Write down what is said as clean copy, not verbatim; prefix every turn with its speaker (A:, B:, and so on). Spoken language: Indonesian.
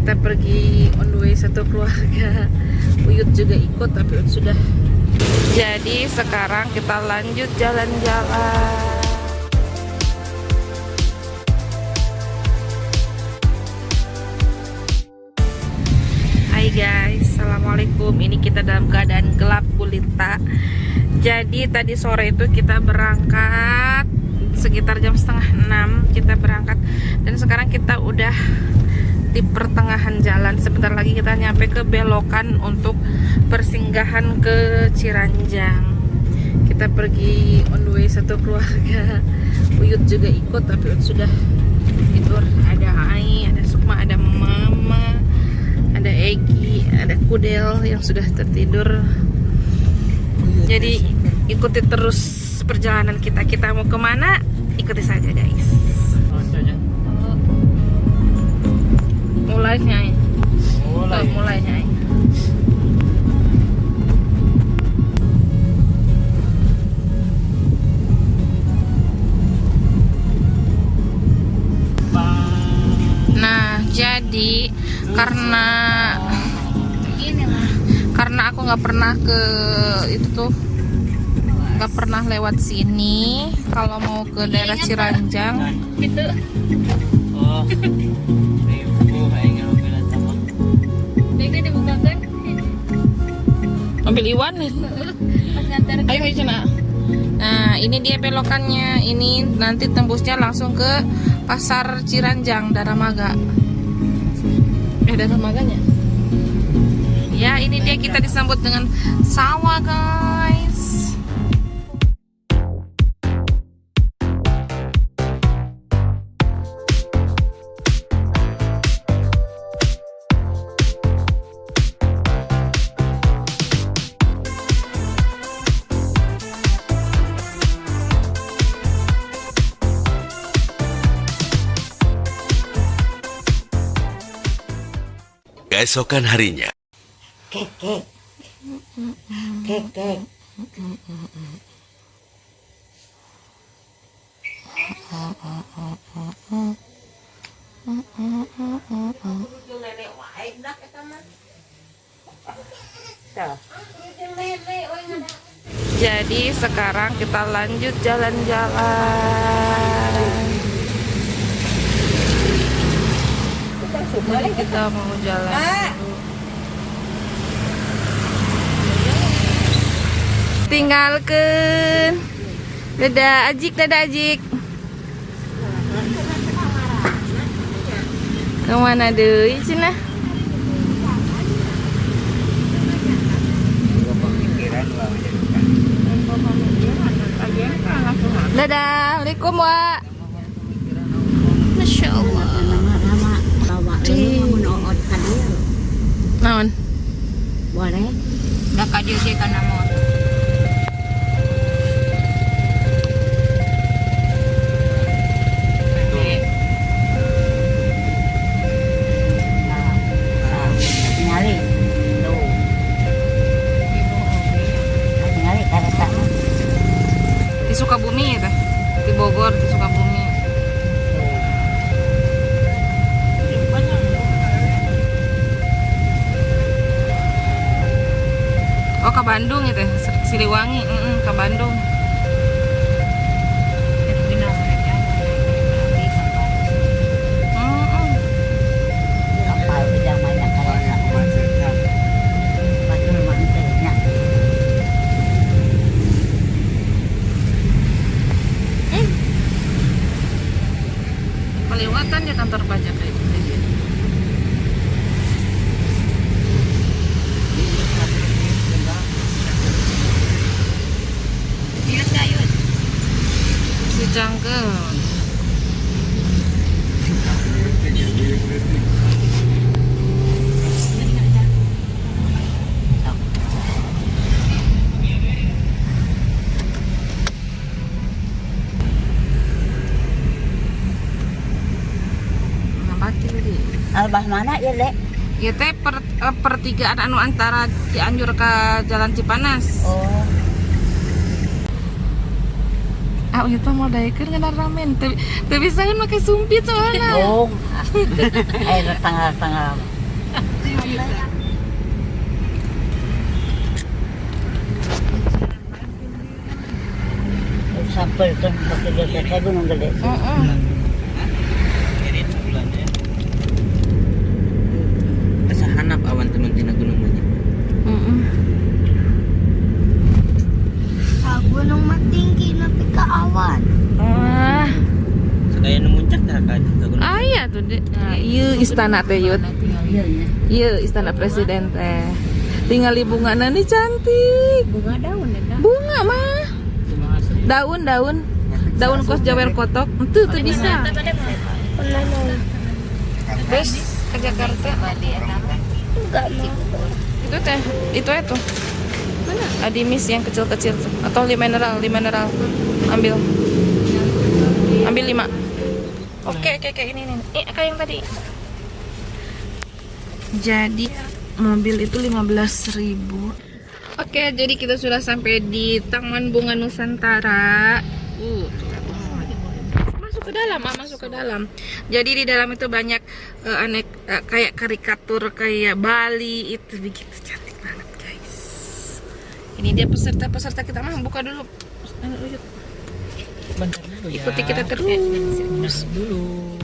A: Kita pergi on the way satu keluarga. Uyut juga ikut, tapi Uyut sudah. Jadi sekarang kita lanjut jalan-jalan. Hai guys, assalamualaikum. Ini kita dalam keadaan gelap gulita. Jadi tadi sore itu kita berangkat sekitar jam 5:30 kita berangkat, dan sekarang kita udah di pertengahan jalan. Sebentar lagi kita nyampe ke belokan untuk persinggahan ke Ciranjang. Kita pergi on the way satu keluarga. Uyut juga ikut, tapi Uyut sudah tidur. Ada Ai, ada Sukma, ada Mama, ada Egi, ada Kudel yang sudah tertidur. Jadi ikuti terus perjalanan kita. Kita mau kemana? Ikuti saja guys. Mulainya, mulainya. Nah, jadi karena aku nggak pernah ke itu tuh, nggak pernah lewat sini. Kalau mau ke daerah Ciranjang, gitu. Oh. Ambil Iwan nih. Ayo Cina. Nah, ini dia belokannya. Ini nanti tembusnya langsung ke pasar Ciranjang, Daramaga. Daramaganya. Ya, ini dia kita disambut dengan sawah, guys.
B: Keesokan harinya.
C: Kek.
A: Jadi sekarang kita lanjut jalan-jalan. Jadi kita mau jalan dulu. Tinggalkan. Dadah Ajik, dadah Ajik. Kemana deui cenah? Dadah, Assalamualaikum Wak. Masya Allah. Naon?
C: Boleh? Dah kadieu ge kana mod. Ngali. Tuh. Ngali kareta.
A: Di Sukabumi ya, di Bogor, di Sukabumi. Oh, ke Bandung itu, Siliwangi, ke Bandung. Pelewatan di kantor pajak kayak gitu. Si Jangkel.
C: Albah mana ya, Dek?
A: Ya teh pertigaan anu antara Cianjur ke Jalan Cipanas.
C: Oh.
A: Ah, itu mau daekeun ngana ramen. Teu bisa kan make sumpit soalnya.
C: Oh. Air tengah-tengah. Sampai kan pakai desa Gunung Gede.
D: Asa hanap awan teman tina gunung banyak.
E: Gunung mah tinggi nepi ka awan.
A: Ah,
D: Sekaya nu muncak tah ka gunung.
A: aya tuh deh. Nah, ieu istana teh yut. Ieu istana presiden teh. Tinggali bungana nih cantik.
C: Bunga daun ya.
A: Bunga mah. Daun kos jawer kotok. Itu tuh bisa. Terus ke Jakarta.
E: Enggak mau.
A: Itu. Mana? Adimis yang kecil-kecil tuh. Atau li mineral. Ambil 5. Oke, ini nih. Kayak yang tadi. Jadi mobil itu 15.000. Oke, jadi kita sudah sampai di Taman Bunga Nusantara. Masuk ke dalam. Jadi di dalam itu banyak kayak karikatur kayak Bali itu begitu cantik banget, guys. Ini dia peserta kita mah buka dulu.
D: Bentar dulu ya.
A: Ikuti kita terus.
D: Dulu.